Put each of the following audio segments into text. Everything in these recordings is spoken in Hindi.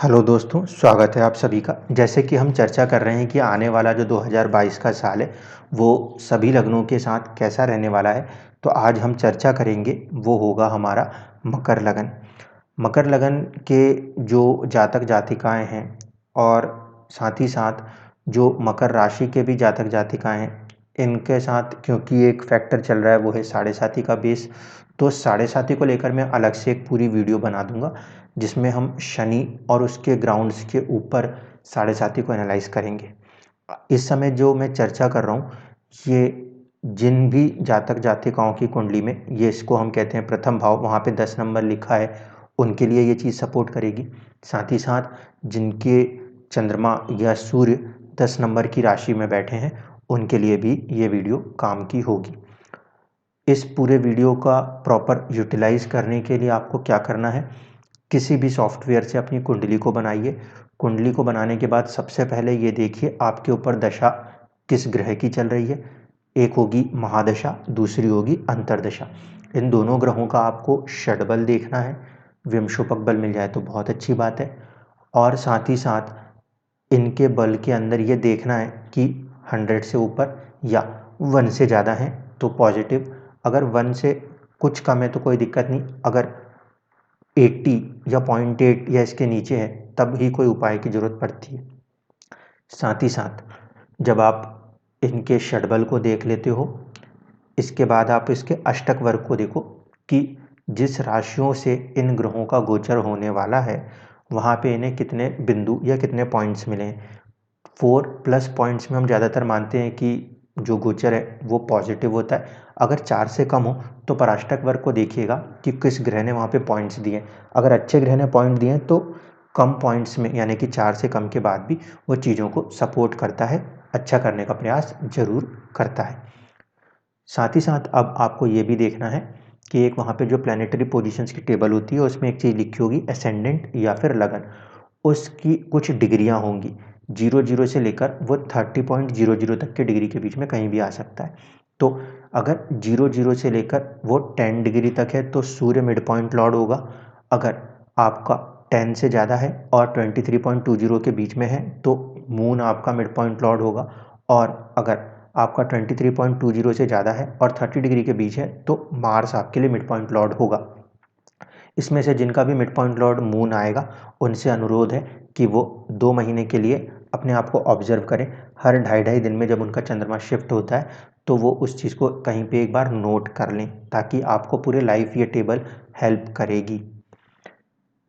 हेलो दोस्तों, स्वागत है आप सभी का। जैसे कि हम चर्चा कर रहे हैं कि आने वाला जो 2022 का साल है, वो सभी लग्नों के साथ कैसा रहने वाला है, तो आज हम चर्चा करेंगे, वो होगा हमारा मकर लगन। मकर लगन के जो जातक-जातिकाएँ हैं और साथ ही साथ जो मकर राशि के भी जातक-जातिकाएँ हैं, इनके साथ क्योंकि एक फैक्टर चल रहा है, वो है साढ़े साती का बेस। तो साढ़े साती को लेकर मैं अलग से एक पूरी वीडियो बना दूँगा, जिसमें हम शनि और उसके ग्राउंड्स के ऊपर साढ़े साती को एनालाइज़ करेंगे। इस समय जो मैं चर्चा कर रहा हूँ, ये जिन भी जातक-जातिकाओं की कुंडली में, ये इसको हम कहते हैं प्रथम भाव, वहाँ पे 10 नंबर लिखा है, उनके लिए ये चीज़ सपोर्ट करेगी। साथ ही साथ जिनके चंद्रमा या सूर्य 10 नंबर की राशि में बैठे हैं, उनके लिए भी ये वीडियो काम की होगी। इस पूरे वीडियो का प्रॉपर यूटिलाइज़ करने के लिए आपको क्या करना है, किसी भी सॉफ्टवेयर से अपनी कुंडली को बनाइए। कुंडली को बनाने के बाद सबसे पहले ये देखिए आपके ऊपर दशा किस ग्रह की चल रही है। एक होगी महादशा, दूसरी होगी अंतर्दशा। इन दोनों ग्रहों का आपको षटबल देखना है। विंशोपक बल मिल जाए तो बहुत अच्छी बात है। और साथ ही साथ इनके बल के अंदर ये देखना है कि 100 से ऊपर या 1 से ज़्यादा है तो पॉजिटिव। अगर 1 से कुछ कम है तो कोई दिक्कत नहीं। अगर 80 या 0.8 या इसके नीचे है, तब ही कोई उपाय की ज़रूरत पड़ती है। साथ ही साथ जब आप इनके षटबल को देख लेते हो, इसके बाद आप इसके अष्टक वर्ग को देखो कि जिस राशियों से इन ग्रहों का गोचर होने वाला है, वहाँ पे इन्हें कितने बिंदु या कितने पॉइंट्स मिले हैं। 4 प्लस पॉइंट्स में हम ज़्यादातर मानते हैं कि जो गोचर है वो पॉजिटिव होता है। अगर 4 से कम हो तो पराष्टक वर्ग को देखिएगा कि किस ग्रह ने वहाँ पे पॉइंट्स दिए हैं। अगर अच्छे ग्रह ने पॉइंट दिए हैं तो कम पॉइंट्स में, यानी कि 4 से कम के बाद भी वो चीज़ों को सपोर्ट करता है, अच्छा करने का प्रयास ज़रूर करता है। साथ ही साथ अब आपको ये भी देखना है कि एक वहाँ पे जो प्लैनेटरी पोजीशंस की टेबल होती है, उसमें एक चीज़ लिखी होगी असेंडेंट या फिर लगन। उसकी कुछ डिग्रियाँ होंगी, 0-0 से लेकर वो 30.00 तक के डिग्री के बीच में कहीं भी आ सकता है। तो अगर 0-0 से लेकर वो 10 डिग्री तक है तो सूर्य मिड पॉइंट लॉर्ड होगा। अगर आपका 10 से ज़्यादा है और 23.20 के बीच में है तो मून आपका मिड पॉइंट लॉर्ड होगा। और अगर आपका 23.20 से ज़्यादा है और 30 डिग्री के बीच है तो मार्स आपके लिए मिड पॉइंट लॉर्ड होगा। इसमें से जिनका भी मिड पॉइंट लॉर्ड मून आएगा, उनसे अनुरोध है कि वो 2 महीने के लिए अपने आप को ऑब्जर्व करें। हर ढाई-ढाई दिन में जब उनका चंद्रमा शिफ्ट होता है, तो वो उस चीज़ को कहीं पे एक बार नोट कर लें, ताकि आपको पूरे लाइफ ये टेबल हेल्प करेगी।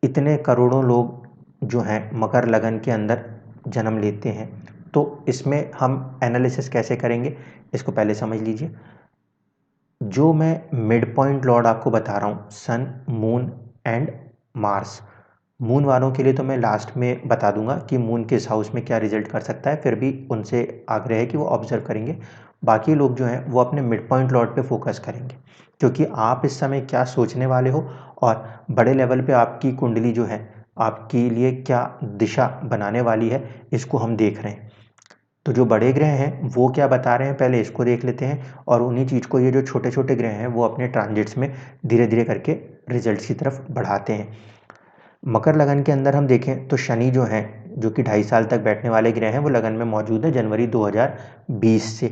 इतने करोड़ों लोग जो हैं मकर लगन के अंदर जन्म लेते हैं, तो इसमें हम एनालिसिस कैसे करेंगे, इसको पहले समझ लीजिए। जो मैं मिड पॉइंट लॉर्ड आपको बता रहा हूँ, सन, मून एंड मार्स। मून वालों के लिए तो मैं लास्ट में बता दूंगा कि मून किस हाउस में क्या रिजल्ट कर सकता है, फिर भी उनसे आग्रह है कि वो ऑब्जर्व करेंगे। बाकी लोग जो हैं वो अपने मिड पॉइंट लॉर्ड पे फोकस करेंगे, क्योंकि आप इस समय क्या सोचने वाले हो और बड़े लेवल पे आपकी कुंडली जो है आपके लिए क्या दिशा बनाने वाली है, इसको हम देख रहे हैं। तो जो बड़े ग्रह हैं वो क्या बता रहे हैं, पहले इसको देख लेते हैं। और उन्हीं चीज़ को ये जो छोटे-छोटे ग्रह हैं वो अपने ट्रांजिट्स में धीरे-धीरे करके रिजल्ट्स की तरफ बढ़ाते हैं। मकर लगन के अंदर हम देखें तो शनि जो हैं, जो कि 2.5 साल तक बैठने वाले ग्रह हैं, वो लगन में मौजूद है जनवरी 2020 से।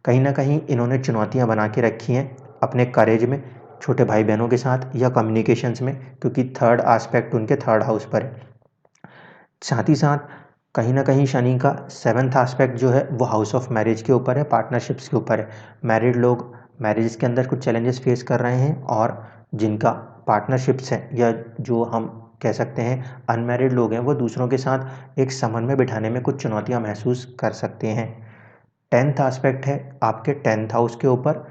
कहीं न कहीं इन्होंने चुनौतियाँ बना के रखी हैं अपने करेज में, छोटे भाई-बहनों के साथ या कम्युनिकेशंस में, क्योंकि थर्ड एस्पेक्ट उनके थर्ड हाउस पर है। साथ ही साथ कहीं न कहीं शनि का 7th एस्पेक्ट जो है वो हाउस ऑफ मैरिज के ऊपर है, पार्टनरशिप्स के ऊपर है। मैरिड लोग मैरिज के अंदर कुछ चैलेंजेस फेस कर रहे हैं, और जिनका पार्टनरशिप्स है या जो हम कह सकते हैं अनमैरिड लोग हैं, वो दूसरों के साथ एक समन्वय बिठाने में कुछ चुनौतियाँ महसूस कर सकते हैं। 10th एस्पेक्ट है आपके 10th हाउस के ऊपर,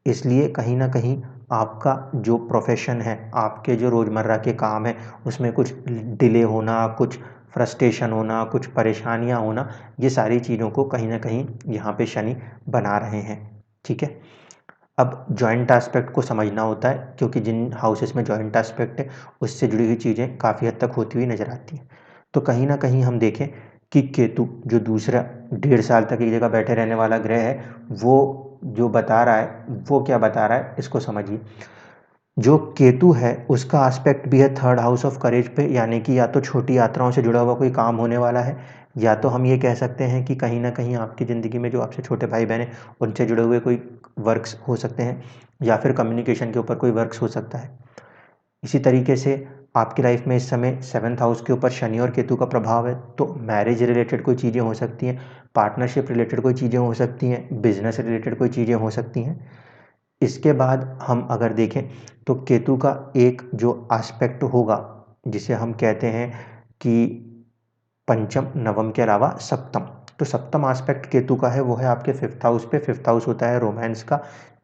इसलिए कहीं न कहीं आपका जो प्रोफ़ेशन है, आपके जो रोज़मर्रा के काम हैं, उसमें कुछ डिले होना, कुछ फ्रस्ट्रेशन होना, कुछ परेशानियाँ होना, ये सारी चीज़ों को कहीं न कहीं यहाँ पे शनि बना रहे हैं, ठीक है? अब जॉइंट एस्पेक्ट को समझना होता है, क्योंकि जिन हाउसेस में जॉइंट एस्पेक्ट है, उससे जुड़ी हुई चीज़ें काफ़ी हद तक होती हुई नज़र आती हैं। तो कहीं न कहीं हम देखें कि केतु जो दूसरा 1.5 साल तक एक जगह बैठे रहने वाला ग्रह है, वो जो बता रहा है, वो क्या बता रहा है, इसको समझिए। जो केतु है उसका एस्पेक्ट भी है थर्ड हाउस ऑफ करेज पे, यानी कि या तो छोटी यात्राओं से जुड़ा हुआ कोई काम होने वाला है, या तो हम ये कह सकते हैं कि कहीं ना कहीं आपकी ज़िंदगी में जो आपसे छोटे भाई बहन हैं उनसे जुड़े हुए कोई वर्क्स हो सकते हैं, या फिर कम्युनिकेशन के ऊपर कोई वर्क्स हो सकता है। इसी तरीके से आपकी लाइफ में इस समय सेवन्थ हाउस के ऊपर शनि और केतु का प्रभाव है, तो मैरिज रिलेटेड कोई चीज़ें हो सकती हैं, पार्टनरशिप रिलेटेड कोई चीज़ें हो सकती हैं, बिजनेस रिलेटेड कोई चीज़ें हो सकती हैं। इसके बाद हम अगर देखें तो केतु का एक जो एस्पेक्ट होगा जिसे हम कहते हैं कि पंचम नवम के अलावा सप्तम, तो सप्तम एस्पेक्ट केतु का है वो है आपके फिफ्थ हाउस पे। फिफ्थ हाउस होता है रोमांस का,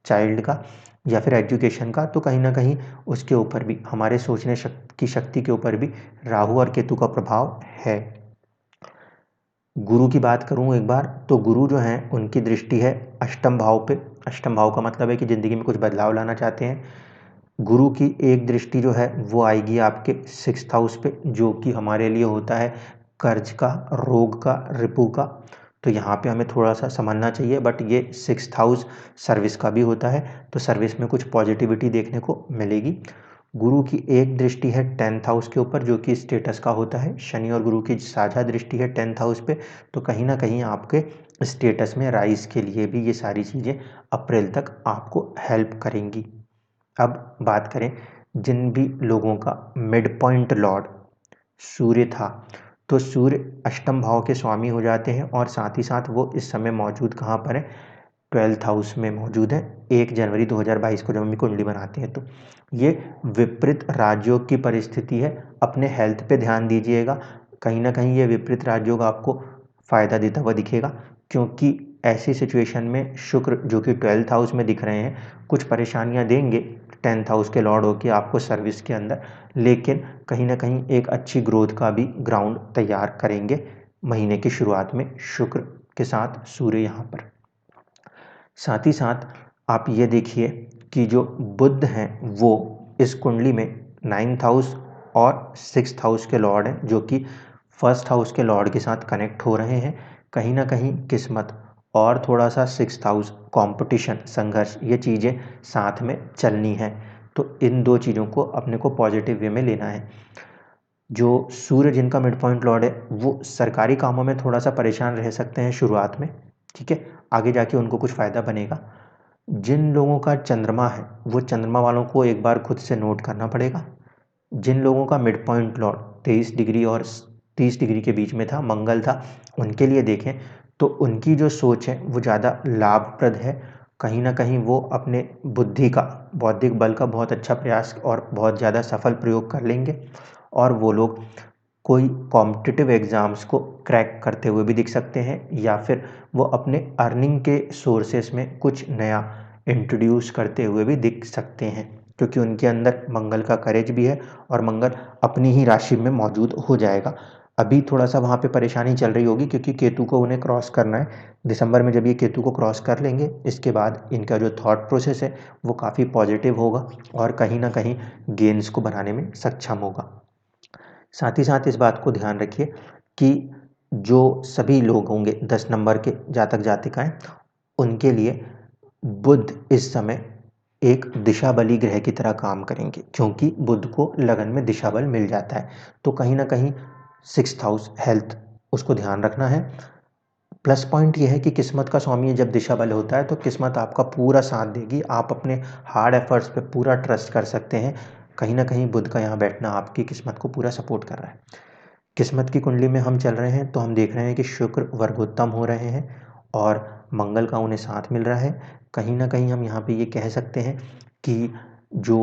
चाइल्ड का, या फिर एजुकेशन का, तो कहीं ना कहीं उसके ऊपर भी हमारे सोचने की शक्ति के ऊपर भी राहु और केतु का प्रभाव है। गुरु की बात करूं एक बार, तो गुरु जो हैं उनकी दृष्टि है अष्टम भाव पे। अष्टम भाव का मतलब है कि ज़िंदगी में कुछ बदलाव लाना चाहते हैं। गुरु की एक दृष्टि जो है वो आएगी आपके सिक्स्थ हाउस पे, जो कि हमारे लिए होता है कर्ज का, रोग का, रिपू का। तो यहाँ पे हमें थोड़ा सा समझना चाहिए, बट ये सिक्स्थ हाउस सर्विस का भी होता है, तो सर्विस में कुछ पॉजिटिविटी देखने को मिलेगी। गुरु की एक दृष्टि है टेंथ हाउस के ऊपर, जो कि स्टेटस का होता है। शनि और गुरु की साझा दृष्टि है टेंथ हाउस पे, तो कहीं ना कहीं आपके स्टेटस में राइज के लिए भी ये सारी चीज़ें अप्रैल तक आपको हेल्प करेंगी। अब बात करें जिन भी लोगों का मिड पॉइंट लॉर्ड सूर्य था, तो सूर्य अष्टम भाव के स्वामी हो जाते हैं, और साथ ही साथ वो इस समय मौजूद कहाँ पर है, ट्वेल्थ हाउस में मौजूद है 1 जनवरी 2022 को जब हम कुंडली बनाते हैं। तो ये विपरीत राजयोग की परिस्थिति है, अपने हेल्थ पे ध्यान दीजिएगा। कहीं ना कहीं ये विपरीत राजयोग आपको फ़ायदा देता हुआ दिखेगा, क्योंकि ऐसी सिचुएशन में शुक्र जो कि ट्वेल्थ हाउस में दिख रहे हैं कुछ परेशानियां देंगे टेंथ हाउस के लॉर्ड होके आपको सर्विस के अंदर, लेकिन कहीं ना कहीं एक अच्छी ग्रोथ का भी ग्राउंड तैयार करेंगे महीने की शुरुआत में शुक्र के साथ सूर्य यहाँ पर। साथ ही साथ आप ये देखिए कि जो बुध हैं वो इस कुंडली में नाइन्थ हाउस और सिक्स्थ हाउस के लॉर्ड हैं, जो कि फर्स्ट हाउस के लॉर्ड के साथ कनेक्ट हो रहे हैं। कहीं ना कहीं किस्मत और थोड़ा सा सिक्स्थ हाउस, कंपटीशन, संघर्ष, ये चीज़ें साथ में चलनी है, तो इन दो चीज़ों को अपने को पॉजिटिव वे में लेना है। जो सूर्य जिनका मिड पॉइंट लॉर्ड है वो सरकारी कामों में थोड़ा सा परेशान रह सकते हैं शुरुआत में, ठीक है, आगे जाके उनको कुछ फ़ायदा बनेगा। जिन लोगों का चंद्रमा है वो चंद्रमा वालों को एक बार खुद से नोट करना पड़ेगा। जिन लोगों का मिड पॉइंट लॉर्ड 23 डिग्री और 30 डिग्री के बीच में था, मंगल था, उनके लिए देखें तो उनकी जो सोच है वो ज़्यादा लाभप्रद है। कहीं ना कहीं वो अपने बुद्धि का, बौद्धिक बल का बहुत अच्छा प्रयास और बहुत ज़्यादा सफल प्रयोग कर लेंगे, और वो लोग कोई कॉम्पिटिटिव एग्ज़ाम्स को क्रैक करते हुए भी दिख सकते हैं, या फिर वो अपने अर्निंग के सोर्सेस में कुछ नया इंट्रोड्यूस करते हुए भी दिख सकते हैं, क्योंकि उनके अंदर मंगल का करेज भी है और मंगल अपनी ही राशि में मौजूद हो जाएगा। अभी थोड़ा सा वहाँ पे परेशानी चल रही होगी क्योंकि केतु को उन्हें क्रॉस करना है दिसंबर में। जब ये केतु को क्रॉस कर लेंगे इसके बाद इनका जो थॉट प्रोसेस है वो काफ़ी पॉजिटिव होगा और कहीं ना कहीं गेन्स को बनाने में सक्षम होगा। साथ ही साथ इस बात को ध्यान रखिए कि जो सभी लोग होंगे 10 नंबर के जातक जातिकाएं, उनके लिए बुध इस समय एक दिशा बली ग्रह की तरह काम करेंगे, क्योंकि बुध को लगन में दिशा बल मिल जाता है। तो कहीं ना कहीं सिक्स्थ हाउस हेल्थ, उसको ध्यान रखना है। प्लस पॉइंट ये है कि किस्मत का स्वामी जब दिशा बल होता है तो किस्मत आपका पूरा साथ देगी, आप अपने हार्ड एफर्ट्स पे पूरा ट्रस्ट कर सकते हैं। कहीं ना कहीं बुध का यहाँ बैठना आपकी किस्मत को पूरा सपोर्ट कर रहा है। किस्मत की कुंडली में हम चल रहे हैं तो हम देख रहे हैं कि शुक्र वर्गोत्तम हो रहे हैं और मंगल का उन्हें साथ मिल रहा है। कहीं ना कहीं हम यहाँ पे ये कह सकते हैं कि जो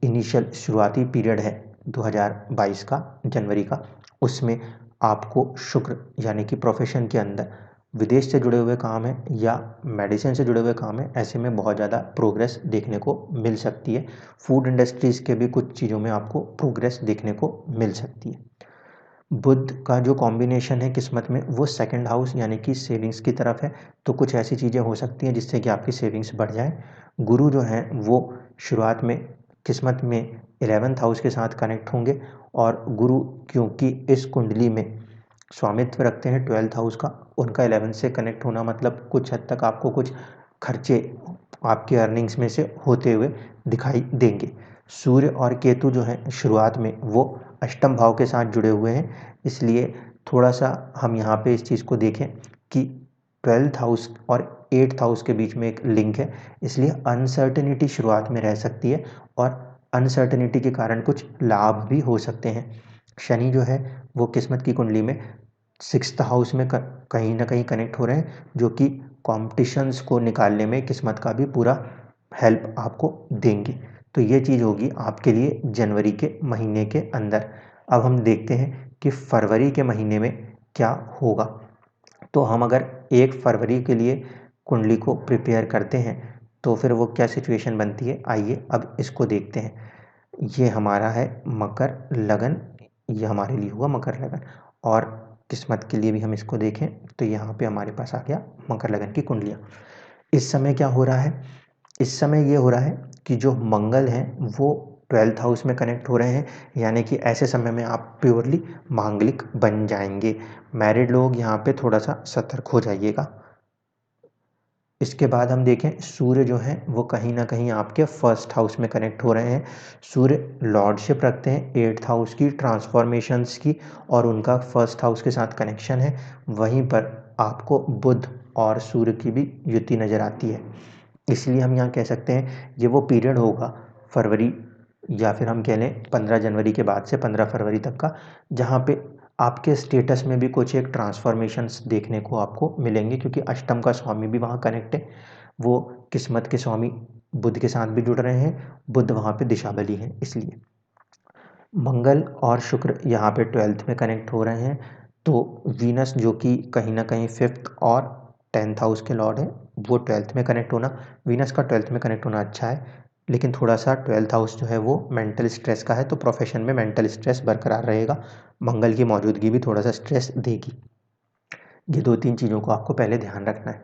इनिशियल शुरुआती पीरियड है 2022 का, जनवरी का, उसमें आपको शुक्र यानी कि प्रोफेशन के अंदर विदेश से जुड़े हुए काम है या मेडिसिन से जुड़े हुए काम है, ऐसे में बहुत ज़्यादा प्रोग्रेस देखने को मिल सकती है। फूड इंडस्ट्रीज़ के भी कुछ चीज़ों में आपको प्रोग्रेस देखने को मिल सकती है। बुध का जो कॉम्बिनेशन है किस्मत में वो सेकंड हाउस यानी कि सेविंग्स की तरफ है, तो कुछ ऐसी चीज़ें हो सकती हैं जिससे कि आपकी सेविंग्स बढ़ जाए। गुरु जो हैं वो शुरुआत में किस्मत में 11th हाउस के साथ कनेक्ट होंगे, और गुरु क्योंकि इस कुंडली में स्वामित्व रखते हैं 12th हाउस का, उनका 11th से कनेक्ट होना मतलब कुछ हद तक आपको कुछ खर्चे आपके अर्निंग्स में से होते हुए दिखाई देंगे। सूर्य और केतु जो है शुरुआत में वो अष्टम भाव के साथ जुड़े हुए हैं, इसलिए थोड़ा सा हम यहाँ पे इस चीज़ को देखें कि 12th हाउस और 8th हाउस के बीच में एक लिंक है, इसलिए अनसर्टेनिटी शुरुआत में रह सकती है और अनसर्टेनिटी के कारण कुछ लाभ भी हो सकते हैं। शनि जो है वो किस्मत की कुंडली में 6th हाउस में कहीं ना कहीं कनेक्ट हो रहे हैं, जो कि कॉम्पिटिशन्स को निकालने में किस्मत का भी पूरा हेल्प आपको देंगे। तो ये चीज़ होगी आपके लिए जनवरी के महीने के अंदर। अब हम देखते हैं कि फरवरी के महीने में क्या होगा। तो हम अगर 1 फरवरी के लिए कुंडली को प्रिपेयर करते हैं तो फिर वो क्या सिचुएशन बनती है, आइए अब इसको देखते हैं। ये हमारा है मकर लगन, ये हमारे लिए हुआ मकर लगन, और किस्मत के लिए भी हम इसको देखें तो यहाँ पे हमारे पास आ गया मकर लगन की कुंडलियाँ। इस समय क्या हो रहा है, इस समय ये हो रहा है कि जो मंगल हैं वो 12th हाउस में कनेक्ट हो रहे हैं, यानी कि ऐसे समय में आप प्योरली मांगलिक बन जाएंगे। मैरिड लोग यहाँ पे थोड़ा सा सतर्क हो जाइएगा। इसके बाद हम देखें सूर्य जो है वो कहीं ना कहीं आपके 1st हाउस में कनेक्ट हो रहे हैं। सूर्य लॉर्डशिप रखते हैं 8th हाउस की, ट्रांसफॉर्मेशंस की, और उनका 1st हाउस के साथ कनेक्शन है। वहीं पर आपको बुध और सूर्य की भी युति नज़र आती है, इसलिए हम यहाँ कह सकते हैं ये वो पीरियड होगा फरवरी, या फिर हम कह लें 15 जनवरी के बाद से 15 फरवरी तक का, जहाँ पे आपके स्टेटस में भी कुछ एक ट्रांसफॉर्मेशंस देखने को आपको मिलेंगे, क्योंकि अष्टम का स्वामी भी वहाँ कनेक्ट है। वो किस्मत के स्वामी बुध के साथ भी जुड़ रहे हैं, बुध वहाँ पे दिशा बली है, इसलिए मंगल और शुक्र यहाँ पे 12th में कनेक्ट हो रहे हैं। तो वीनस जो कि कहीं ना कहीं 5th और 10th हाउस के लॉर्ड है, वो 12th में कनेक्ट होना, वीनस का 12th में कनेक्ट होना अच्छा है, लेकिन थोड़ा सा 12th हाउस जो है वो मेंटल स्ट्रेस का है, तो प्रोफेशन में मेंटल स्ट्रेस बरकरार रहेगा। मंगल की मौजूदगी भी थोड़ा सा स्ट्रेस देगी। ये 2-3 चीज़ों को आपको पहले ध्यान रखना है।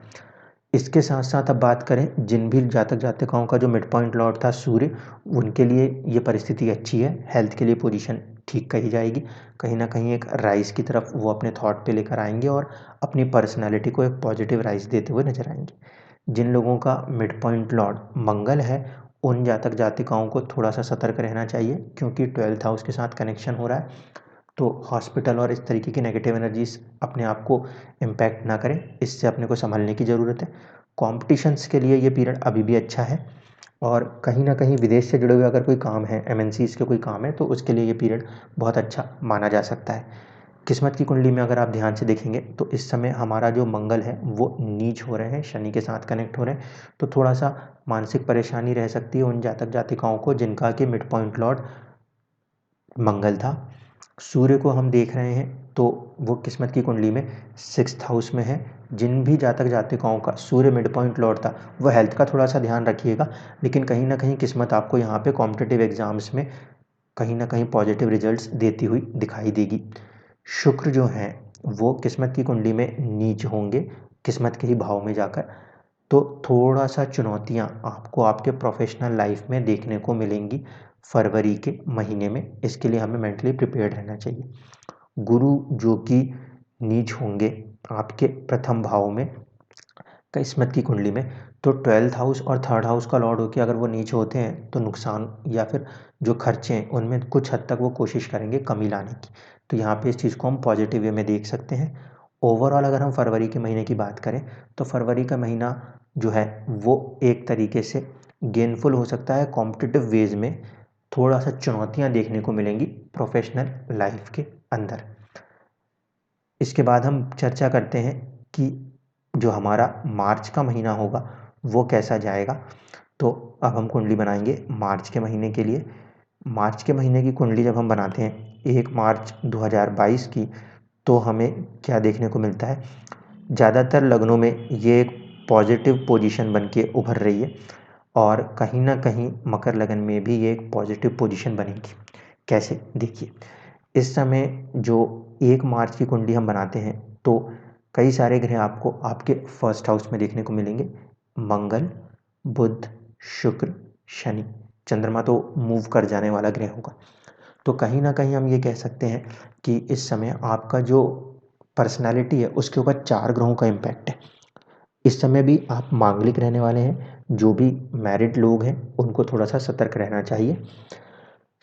इसके साथ साथ अब बात करें जिन भी जातक जातिकाओं का जो मिड पॉइंट लॉर्ड था सूर्य, उनके लिए ये परिस्थिति अच्छी है, हेल्थ के लिए पोजीशन ठीक कही जाएगी। कहीं ना कहीं एक राइज की तरफ वो अपने थॉट पे लेकर आएंगे और अपनी पर्सनालिटी को एक पॉजिटिव राइज देते हुए नजर आएंगे। जिन लोगों का मिड पॉइंट लॉर्ड मंगल है, उन जातक जातिकाओं को थोड़ा सा सतर्क रहना चाहिए, क्योंकि 12th हाउस के साथ कनेक्शन हो रहा है। तो हॉस्पिटल और इस तरीके की नेगेटिव एनर्जीज अपने आप को इम्पैक्ट ना करें, इससे अपने को संभलने की ज़रूरत है। कॉम्पिटिशन्स के लिए ये पीरियड अभी भी अच्छा है, और कहीं ना कहीं विदेश से जुड़े हुए अगर कोई काम है, एमएनसीज के कोई काम है, तो उसके लिए ये पीरियड बहुत अच्छा माना जा सकता है। किस्मत की कुंडली में अगर आप ध्यान से देखेंगे तो इस समय हमारा जो मंगल है वो नीच हो रहे हैं, शनि के साथ कनेक्ट हो रहे हैं, तो थोड़ा सा मानसिक परेशानी रह सकती है उन जातक जातिकाओं को जिनका कि मिड पॉइंट लॉर्ड मंगल था। सूर्य को हम देख रहे हैं तो वो किस्मत की कुंडली में 6th हाउस में है। जिन भी जातक जातिकाओं का सूर्य मिड पॉइंट लॉर्ड था, वो हेल्थ का थोड़ा सा ध्यान रखिएगा, लेकिन कहीं ना कहीं किस्मत आपको यहाँ पे कॉम्पिटिटिव एग्जाम्स में कहीं ना कहीं पॉजिटिव रिजल्ट्स देती हुई दिखाई देगी। शुक्र जो है वो किस्मत की कुंडली में नीच होंगे, किस्मत के ही भाव में जाकर, तो थोड़ा सा चुनौतियाँ आपको आपके प्रोफेशनल लाइफ में देखने को मिलेंगी फरवरी के महीने में। इसके लिए हमें मेंटली प्रिपेयर्ड रहना चाहिए। गुरु जो कि नीच होंगे आपके प्रथम भाव में किस्मत की कुंडली में, तो 12th हाउस और 3rd हाउस का लॉर्ड होकर अगर वो नीच होते हैं तो नुकसान या फिर जो खर्चे हैं उनमें कुछ हद तक वो कोशिश करेंगे कमी लाने की। तो यहाँ पे इस चीज़ को हम पॉजिटिव वे में देख सकते हैं। ओवरऑल अगर हम फरवरी के महीने की बात करें तो फरवरी का महीना जो है वो एक तरीके से गेनफुल हो सकता है कॉम्पिटिटिव वेज में। थोड़ा सा चुनौतियाँ देखने को मिलेंगी प्रोफेशनल लाइफ के अंदर। इसके बाद हम चर्चा करते हैं कि जो हमारा मार्च का महीना होगा वो कैसा जाएगा। तो अब हम कुंडली बनाएंगे मार्च के महीने के लिए। मार्च के महीने की कुंडली जब हम बनाते हैं 1 मार्च 2022 की, तो हमें क्या देखने को मिलता है, ज़्यादातर लग्नों में ये एक पॉजिटिव पोजीशन बन के उभर रही है, और कहीं ना कहीं मकर लगन में भी ये एक पॉजिटिव पोजीशन बनेगी। कैसे, देखिए, इस समय जो 1 मार्च की कुंडली हम बनाते हैं तो कई सारे ग्रह आपको आपके 1st हाउस में देखने को मिलेंगे। मंगल, बुध, शुक्र, शनि, चंद्रमा तो मूव कर जाने वाला ग्रह होगा। तो कहीं ना कहीं हम ये कह सकते हैं कि इस समय आपका जो पर्सनालिटी है उसके ऊपर 4 ग्रहों का इम्पैक्ट है। इस समय भी आप मांगलिक रहने वाले हैं, जो भी मैरिड लोग हैं उनको थोड़ा सा सतर्क रहना चाहिए।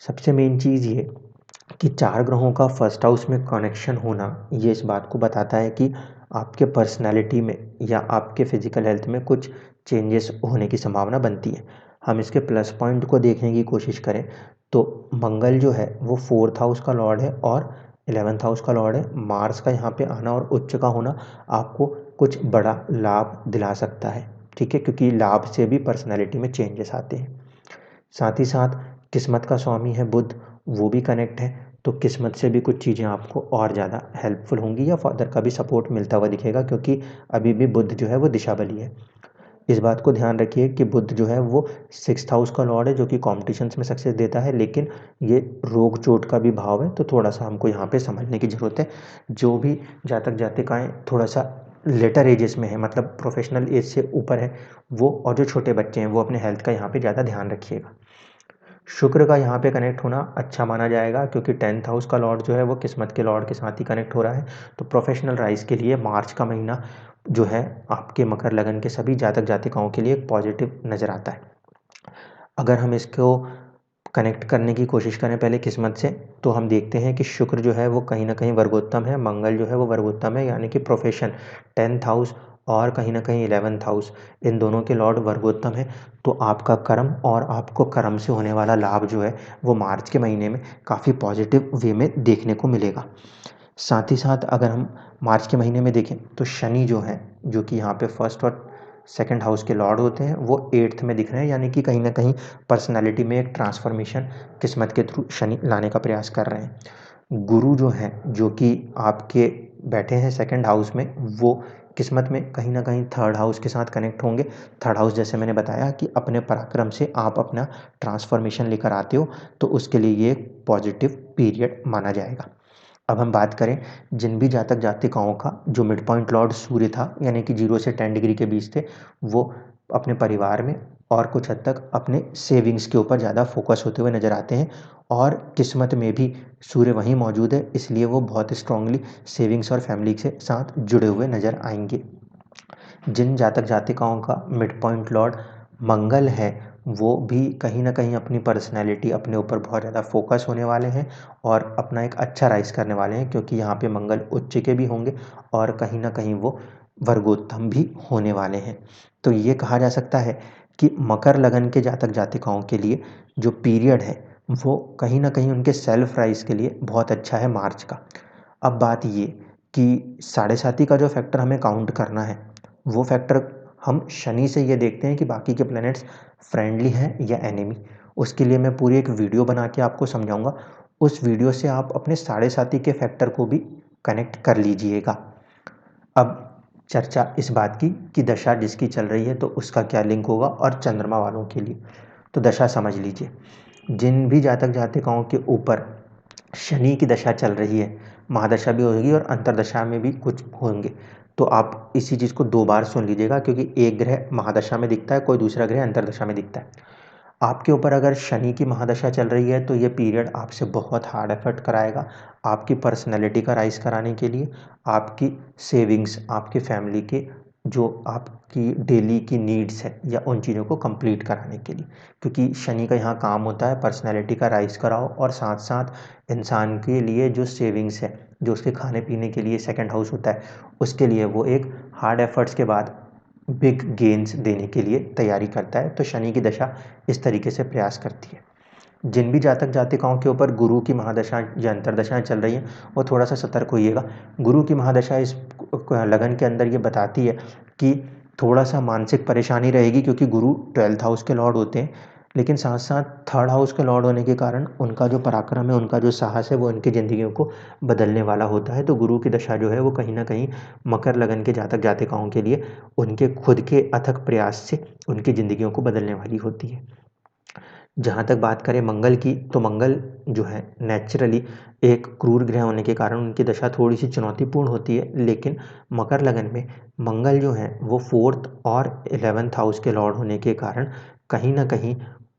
सबसे मेन चीज़ ये कि 4 ग्रहों का फर्स्ट हाउस में कनेक्शन होना ये इस बात को बताता है कि आपके पर्सनैलिटी में या आपके फिजिकल हेल्थ में कुछ चेंजेस होने की संभावना बनती है। हम इसके प्लस पॉइंट को देखने की कोशिश करें तो मंगल जो है वो 4th हाउस का लॉर्ड है और 11th हाउस का लॉर्ड है। मार्स का यहाँ पे आना और उच्च का होना आपको कुछ बड़ा लाभ दिला सकता है, ठीक है, क्योंकि लाभ से भी पर्सनैलिटी में चेंजेस आते हैं। साथ ही साथ किस्मत का स्वामी है बुध, वो भी कनेक्ट है, तो किस्मत से भी कुछ चीज़ें आपको और ज़्यादा हेल्पफुल होंगी या फादर का भी सपोर्ट मिलता हुआ दिखेगा, क्योंकि अभी भी बुध जो है वो दिशा बली है। इस बात को ध्यान रखिए कि बुध जो है वो 6th हाउस का लॉर्ड है, जो कि कॉम्पिटिशन्स में सक्सेस देता है, लेकिन ये रोग चोट का भी भाव है, तो थोड़ा सा हमको यहाँ पे समझने की ज़रूरत है। जो भी जातक जातिकाएँ थोड़ा सा लेटर एजेस में है, मतलब प्रोफेशनल एज से ऊपर है, वो और जो छोटे बच्चे हैं वो अपने हेल्थ का यहाँ पे ज़्यादा ध्यान रखिएगा। शुक्र का यहाँ पे कनेक्ट होना अच्छा माना जाएगा, क्योंकि 10th हाउस का लॉर्ड जो है वो किस्मत के लॉर्ड के साथ ही कनेक्ट हो रहा है। तो प्रोफेशनल राइज के लिए मार्च का महीना जो है आपके मकर लगन के सभी जातक जातिकाओं के लिए एक पॉजिटिव नज़र आता है। अगर हम इसको कनेक्ट करने की कोशिश करें पहले किस्मत से, तो हम देखते हैं कि शुक्र जो है वो कहीं ना कहीं वर्गोत्तम है, मंगल जो है वो वर्गोत्तम है, यानी कि प्रोफेशन 10th हाउस और कहीं ना कहीं 11th हाउस, इन दोनों के लॉर्ड वर्गोत्तम है। तो आपका कर्म और आपको कर्म से होने वाला लाभ जो है वो मार्च के महीने में काफ़ी पॉजिटिव वे में देखने को मिलेगा। साथ ही साथ अगर हम मार्च के महीने में देखें तो शनि जो है, जो कि यहाँ पे फर्स्ट और सेकंड हाउस के लॉर्ड होते हैं, वो 8th में दिख रहे हैं, यानी कि कहीं ना कहीं पर्सनालिटी में एक ट्रांसफॉर्मेशन किस्मत के थ्रू शनि लाने का प्रयास कर रहे हैं। गुरु जो हैं, जो कि आपके बैठे हैं सेकंड हाउस में, वो किस्मत में कहीं ना कहीं 3rd हाउस के साथ कनेक्ट होंगे। 3rd हाउस जैसे मैंने बताया कि अपने पराक्रम से आप अपना ट्रांसफॉर्मेशन लेकर आते हो, तो उसके लिए ये एक पॉजिटिव पीरियड माना जाएगा। अब हम बात करें जिन भी जातक जातिकाओं का जो मिड पॉइंट लॉर्ड सूर्य था, यानी कि 0 से 10 डिग्री के बीच थे, वो अपने परिवार में और कुछ हद तक अपने सेविंग्स के ऊपर ज़्यादा फोकस होते हुए नज़र आते हैं, और किस्मत में भी सूर्य वहीं मौजूद है, इसलिए वो बहुत स्ट्रांगली सेविंग्स और फैमिली के साथ जुड़े हुए नज़र आएंगे। जिन जातक जातिकाओं का मिड पॉइंट लॉर्ड मंगल है, वो भी कहीं ना कहीं अपनी पर्सनैलिटी अपने ऊपर बहुत ज़्यादा फोकस होने वाले हैं और अपना एक अच्छा राइज करने वाले हैं, क्योंकि यहाँ पे मंगल उच्च के भी होंगे और कहीं ना कहीं वो वर्गोत्तम भी होने वाले हैं। तो ये कहा जा सकता है कि मकर लगन के जातक जातिकाओं के लिए जो पीरियड है वो कहीं ना कहीं उनके सेल्फ राइज के लिए बहुत अच्छा है मार्च का। अब बात ये कि साढ़े साथी का जो फैक्टर हमें काउंट करना है, वो फैक्टर हम शनि से ये देखते हैं कि बाकी के प्लैनेट्स फ्रेंडली हैं या एनिमी। उसके लिए मैं पूरी एक वीडियो बना के आपको समझाऊंगा, उस वीडियो से आप अपने साढ़े साथी के फैक्टर को भी कनेक्ट कर लीजिएगा। अब चर्चा इस बात की कि दशा जिसकी चल रही है तो उसका क्या लिंक होगा, और चंद्रमा वालों के लिए तो दशा समझ लीजिए। जिन भी जातक जातिकाओं के ऊपर शनि की दशा चल रही है, महादशा भी होगी और अंतरदशा में भी कुछ होंगे, तो आप इसी चीज़ को 2 बार सुन लीजिएगा, क्योंकि एक ग्रह महादशा में दिखता है, कोई दूसरा ग्रह अंतरदशा में दिखता है। आपके ऊपर अगर शनि की महादशा चल रही है तो ये पीरियड आपसे बहुत हार्ड एफर्ट कराएगा, आपकी पर्सनैलिटी का राइज कराने के लिए, आपकी सेविंग्स, आपकी फैमिली के जो आपकी डेली की नीड्स है या उन चीज़ों को कंप्लीट कराने के लिए, क्योंकि शनि का यहाँ काम होता है पर्सनैलिटी का राइज कराओ, और साथ साथ इंसान के लिए जो सेविंग्स है, जो उसके खाने पीने के लिए सेकंड हाउस होता है, उसके लिए वो एक हार्ड एफर्ट्स के बाद बिग गेन्स देने के लिए तैयारी करता है। तो शनि की दशा इस तरीके से प्रयास करती है। जिन भी जातक जातिकाओं के ऊपर गुरु की महादशा या अंतरदशाएं चल रही हैं, वो थोड़ा सा सतर्क होइएगा। गुरु की महादशा इस लगन के अंदर ये बताती है कि थोड़ा सा मानसिक परेशानी रहेगी, क्योंकि गुरु 12th हाउस के लॉर्ड होते हैं, लेकिन साथ साथ 3rd हाउस के लॉर्ड होने के कारण उनका जो पराक्रम है, उनका जो साहस है, वो उनकी ज़िंदगियों को बदलने वाला होता है। तो गुरु की दशा जो है वो कहीं ना कहीं मकर लगन के जातक जातिकाओं के लिए उनके खुद के अथक प्रयास से उनकी ज़िंदगियों को बदलने वाली होती है। जहाँ तक बात करें मंगल की, तो मंगल जो है नेचुरली एक क्रूर ग्रह होने के कारण उनकी दशा थोड़ी सी चुनौतीपूर्ण होती है, लेकिन मकर लगन में मंगल जो है वो 4th और 11th हाउस के लॉर्ड होने के कारण कहीं ना कहीं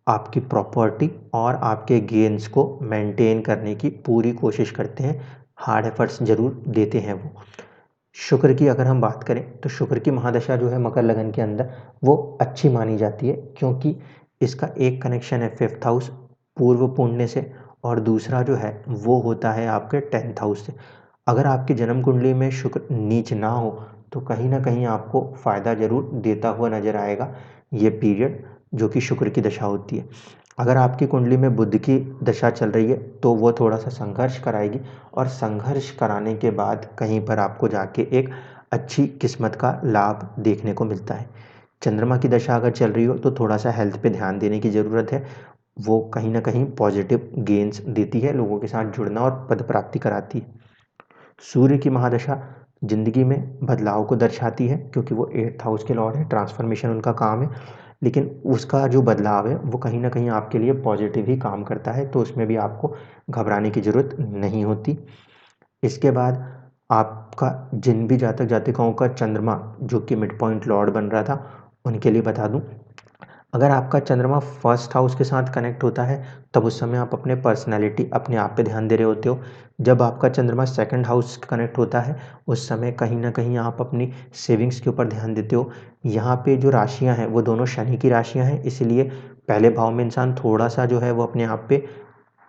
आपकी प्रॉपर्टी और आपके गेन्स को मेंटेन करने की पूरी कोशिश करते हैं, हार्ड एफर्ट्स जरूर देते हैं वो। शुक्र की अगर हम बात करें तो शुक्र की महादशा जो है मकर लगन के अंदर वो अच्छी मानी जाती है, क्योंकि इसका एक कनेक्शन है 5th हाउस पूर्व पुण्य से, और दूसरा जो है वो होता है आपके 10th हाउस से। अगर आपकी जन्म कुंडली में शुक्र नीच ना हो तो कहीं ना कहीं आपको फ़ायदा ज़रूर देता हुआ नजर आएगा ये पीरियड, जो कि शुक्र की दशा होती है। अगर आपकी कुंडली में बुध की दशा चल रही है तो वो थोड़ा सा संघर्ष कराएगी, और संघर्ष कराने के बाद कहीं पर आपको जाके एक अच्छी किस्मत का लाभ देखने को मिलता है। चंद्रमा की दशा अगर चल रही हो तो थोड़ा सा हेल्थ पे ध्यान देने की ज़रूरत है। वो कहीं ना कहीं पॉजिटिव गेन्स देती है, लोगों के साथ जुड़ना और पद प्राप्ति कराती है। सूर्य की महादशा जिंदगी में बदलाव को दर्शाती है, क्योंकि वो 8th हाउस के लॉर्ड है, ट्रांसफॉर्मेशन उनका काम है। लेकिन उसका जो बदलाव है वो कहीं ना कहीं आपके लिए पॉजिटिव ही काम करता है, तो उसमें भी आपको घबराने की ज़रूरत नहीं होती। इसके बाद आपका जिन भी जातक जातिकाओं का चंद्रमा जो कि मिड पॉइंट लॉर्ड बन रहा था, उनके लिए बता दूं, अगर आपका चंद्रमा फर्स्ट हाउस के साथ कनेक्ट होता है तब उस समय आप अपने पर्सनैलिटी अपने आप पे ध्यान दे रहे होते हो। जब आपका चंद्रमा सेकंड हाउस कनेक्ट होता है उस समय कहीं ना कहीं आप अपनी सेविंग्स के ऊपर ध्यान देते हो। यहाँ पे जो राशियाँ हैं वो दोनों शनि की राशियाँ हैं, इसलिए पहले भाव में इंसान थोड़ा सा जो है वो अपने आप पे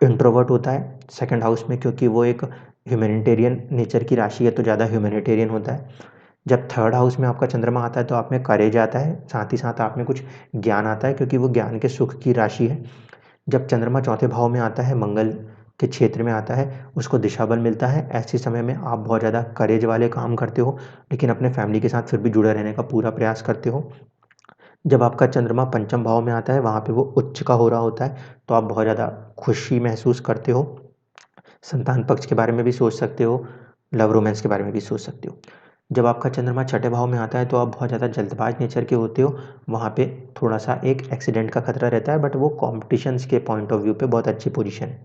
इंट्रोवर्ट होता है। सेकंड हाउस में क्योंकि वो एक ह्यूमैनिटेरियन नेचर की राशि है तो ज़्यादा ह्यूमैनिटेरियन होता है। जब थर्ड हाउस में आपका चंद्रमा आता है तो आप में करेज आता है, साथ ही साथ आप में कुछ ज्ञान आता है, क्योंकि वो ज्ञान के सुख की राशि है। जब चंद्रमा चौथे भाव में आता है, मंगल के क्षेत्र में आता है, उसको दिशा बल मिलता है। ऐसे समय में आप बहुत ज़्यादा करेज वाले काम करते हो, लेकिन अपने फैमिली के साथ फिर भी जुड़े रहने का पूरा प्रयास करते हो। जब आपका चंद्रमा पंचम भाव में आता है, वहाँ पे वो उच्च का हो रहा होता है, तो आप बहुत ज़्यादा खुशी महसूस करते हो। संतान पक्ष के बारे में भी सोच सकते हो, लव रोमांस के बारे में भी सोच सकते हो। जब आपका चंद्रमा छठे भाव में आता है तो आप बहुत ज़्यादा जल्दबाज नेचर के होते हो। वहाँ पे थोड़ा सा एक एक्सीडेंट का खतरा रहता है, बट वो कॉम्पिटिशन्स के पॉइंट ऑफ व्यू पे बहुत अच्छी पोजीशन है।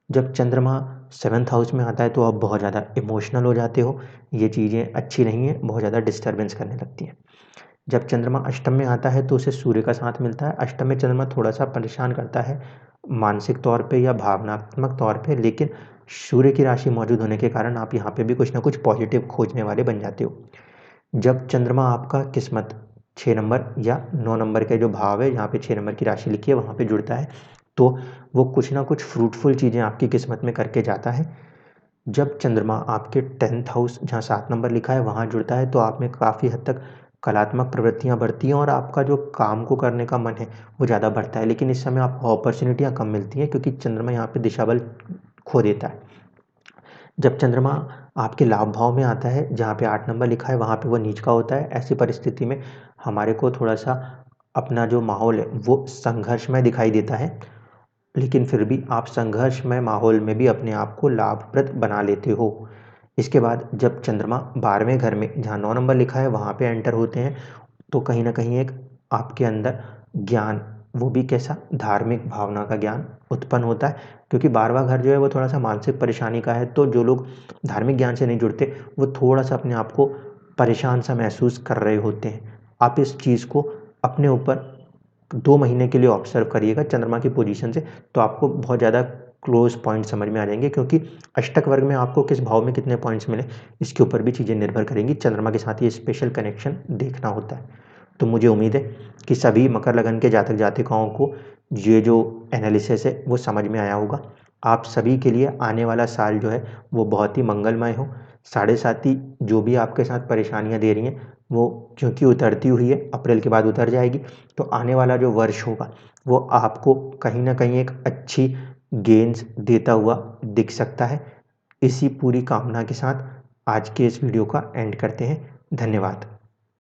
जब चंद्रमा 7th हाउस में आता है तो आप बहुत ज़्यादा इमोशनल हो जाते हो। ये चीज़ें अच्छी नहीं है, बहुत ज़्यादा डिस्टर्बेंस करने लगती हैं। जब चंद्रमा अष्टम में आता है तो उसे सूर्य का साथ मिलता है। अष्टम में चंद्रमा थोड़ा सा परेशान करता है मानसिक तौर पे या भावनात्मक तौर पे, लेकिन सूर्य की राशि मौजूद होने के कारण आप यहाँ पे भी कुछ ना कुछ पॉजिटिव खोजने वाले बन जाते हो। जब चंद्रमा आपका किस्मत 6 नंबर या 9 नंबर के जो भाव है, जहाँ पे 6 नंबर की राशि लिखी है वहाँ पे जुड़ता है, तो वो कुछ ना कुछ फ्रूटफुल चीज़ें आपकी किस्मत में करके जाता है। जब चंद्रमा आपके 10th हाउस जहाँ 7 नंबर लिखा है वहाँ जुड़ता है तो आप में काफ़ी हद तक कलात्मक प्रवृत्तियाँ बढ़ती हैं, और आपका जो काम को करने का मन है वो ज़्यादा बढ़ता है। लेकिन इस समय आपको अपॉर्चुनिटियाँ कम मिलती हैं, क्योंकि चंद्रमा यहाँ पे दिशा बल खो देता है। जब चंद्रमा आपके लाभ भाव में आता है, जहाँ पे 8 नंबर लिखा है वहाँ पे वो नीच का होता है। ऐसी परिस्थिति में हमारे को थोड़ा सा अपना जो माहौल है वो संघर्षमय दिखाई देता है, लेकिन फिर भी आप संघर्षमय माहौल में भी अपने आप को लाभप्रद बना लेते हो। इसके बाद जब चंद्रमा 12वें घर में जहाँ 9 नंबर लिखा है वहाँ पे एंटर होते हैं, तो कहीं न कहीं एक आपके अंदर ज्ञान, वो भी कैसा, धार्मिक भावना का ज्ञान उत्पन्न होता है, क्योंकि 12वां घर जो है वो थोड़ा-सा मानसिक परेशानी का है। तो जो लोग धार्मिक ज्ञान से नहीं जुड़ते, वो थोड़ा-सा अपने आप को परेशान-सा महसूस कर रहे होते हैं। आप इस चीज़ को अपने ऊपर 2 महीने के लिए ऑब्ज़र्व करिएगा चंद्रमा की पोज़ीशन से, तो आपको बहुत ज़्यादा क्लोज़ पॉइंट समझ में आ जाएँगे, क्योंकि अष्टक वर्ग में आपको किस भाव में कितने पॉइंट्स मिले, इसके ऊपर भी चीज़ें निर्भर करेंगी। चंद्रमा के साथ ये स्पेशल कनेक्शन देखना होता है। तो मुझे उम्मीद है कि सभी मकर लगन के जातक जातिकाओं को ये जो एनालिसिस है वो समझ में आया होगा। आप सभी के लिए आने वाला साल जो है वो बहुत ही मंगलमय हो। साढ़े साती जो भी आपके साथ परेशानियाँ दे रही हैं वो क्योंकि उतरती हुई है, अप्रैल के बाद उतर जाएगी, तो आने वाला जो वर्ष होगा वो आपको कहीं न कहीं एक अच्छी गेन्स देता हुआ दिख सकता है। इसी पूरी कामना के साथ आज के इस वीडियो का एंड करते हैं। धन्यवाद।